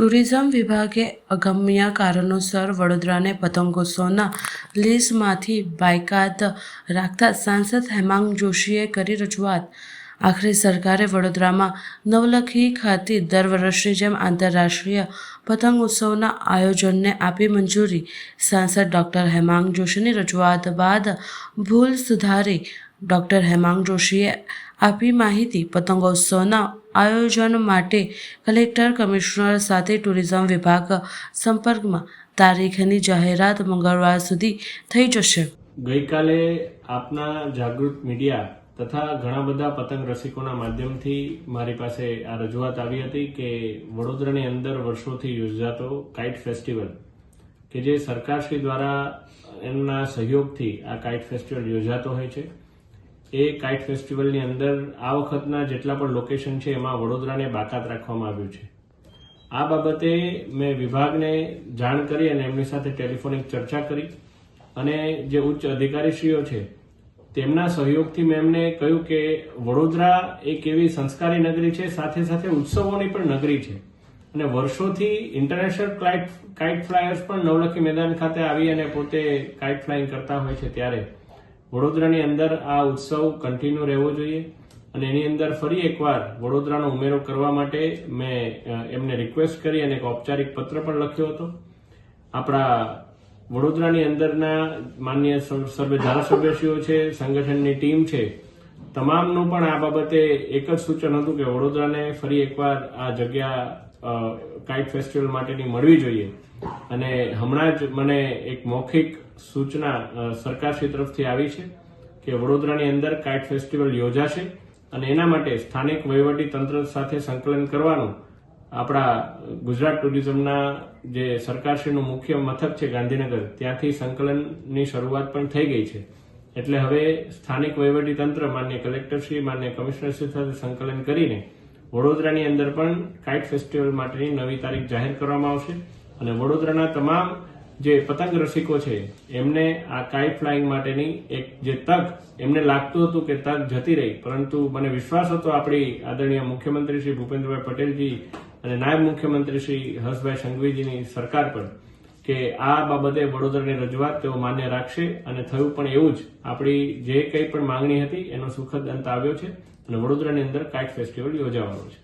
Tourism વિભાગે અગમ્ય કારણોસર વડોદરાને પતંગોત્સવના લિસ્ટમાંથી બાકાત રાખતા સાંસદ હેમાંગ જોશીએ કરી રજૂઆત। આખરે સરકારે વડોદરામાં નવલખી ખાતે દર વર્ષની જેમ આંતરરાષ્ટ્રીય પતંગ ઉત્સવના આયોજનને આપી મંજૂરી। સાંસદ ડોક્ટર હેમાંગ જોશીની રજૂઆત બાદ ભૂલ સુધારી ડોક્ટર હેમાંગ જોશીએ આપી માહિતી। પતંગોત્સવના આયોજન માટે કલેક્ટર કમિશનર સાથે ટુરિઝમ વિભાગ સંપર્કમાં। તારીખની જાહેરાત મંગળવાર સુધી થઈ જશે। ગઈકાલે આપના જાગૃત મીડિયા તથા ઘણા બધા પતંગ રસિકોના માધ્યમથી મારી પાસે આ રજૂઆત આવી હતી કે વડોદરાની અંદર વર્ષોથી યોજાતો કાઇટ ફેસ્ટિવલ કે જે સરકારશ્રી દ્વારા એમના સહયોગથી આ કાઇટ ફેસ્ટિવલ યોજાતો હોય છે, એ કાઇટ ફેસ્ટિવલની અંદર આ વખતના જેટલા પણ લોકેશન છે એમાં વડોદરાને બાકાત રાખવામાં આવ્યું છે। આ બાબતે મેં વિભાગને જાણ કરી અને એમની સાથે ટેલિફોનિક ચર્ચા કરી અને જે ઉચ્ચ અધિકારીશ્રીઓ છે તેમના સહયોગથી મેં એમને કહ્યું કે વડોદરા એક એવી સંસ્કારી નગરી છે, સાથે સાથે ઉત્સવોની પણ નગરી છે અને વર્ષોથી ઇન્ટરનેશનલ કાઇટ ફ્લાયર્સ પણ નવલખી મેદાન ખાતે આવી અને પોતે કાઇટ ફ્લાઇંગ કરતા હોય છે, ત્યારે વડોદરાની અંદર આ ઉત્સવ કન્ટિન્યુ રહેવો જોઈએ અને એની અંદર ફરી એકવાર વડોદરાનો ઉમેરો કરવા માટે મેં એમને રિક્વેસ્ટ કરી અને એક ઔપચારિક પત્ર પણ લખ્યો હતો। આપણા વડોદરાની અંદરના માન્ય સર્વે ધારાસભ્યશ્રીઓ છે, સંગઠનની ટીમ છે, તમામનું પણ આ બાબતે એક જ સૂચન હતું કે વડોદરાને ફરી એકવાર આ જગ્યા કાઇટ ફેસ્ટિવલ માટેની મળવી જોઈએ અને હમણાં જ મને એક મૌખિક સૂચના સરકારશ્રી તરફથી આવી છે કે વડોદરાની અંદર કાઇટ ફેસ્ટિવલ યોજાશે અને એના માટે સ્થાનિક વહીવટી તંત્ર સાથે સંકલન કરવાનું આપણા ગુજરાત ટુરિઝમના જે સરકારશ્રીનું મુખ્ય મથક છે ગાંધીનગર, ત્યાંથી સંકલનની શરૂઆત પણ થઈ ગઈ છે। એટલે હવે સ્થાનિક વહીવટી તંત્ર માન્ય કલેક્ટરશ્રી, માન્ય કમિશનરશ્રી સાથે સંકલન કરીને વડોદરાની અંદર પણ કાઇટ ફેસ્ટિવલ માટેની નવી તારીખ જાહેર કરવામાં આવશે અને વડોદરાના તમામ જે પતંગ રસિકો છે એમને આ કાઇટ ફ્લાઇંગ માટેની એક જે તક એમને લાગતું હતું કે તક જતી રહી, પરંતુ મને વિશ્વાસ હતો આપણી આદરણીય મુખ્યમંત્રી શ્રી ભૂપેન્દ્રભાઈ પટેલજી અને નાયબ મુખ્યમંત્રી શ્રી હર્ષભાઈ સંઘવીજીની સરકાર પર કે આ બાબતે વડોદરાની રજૂઆત તેઓ માન્ય રાખશે અને થયું પણ એવું જ। આપણી જે કંઈ પણ માંગણી હતી એનો સુખદ અંત આવ્યો છે અને વડોદરાની અંદર કાઇટ ફેસ્ટિવલ યોજાવાનો છે।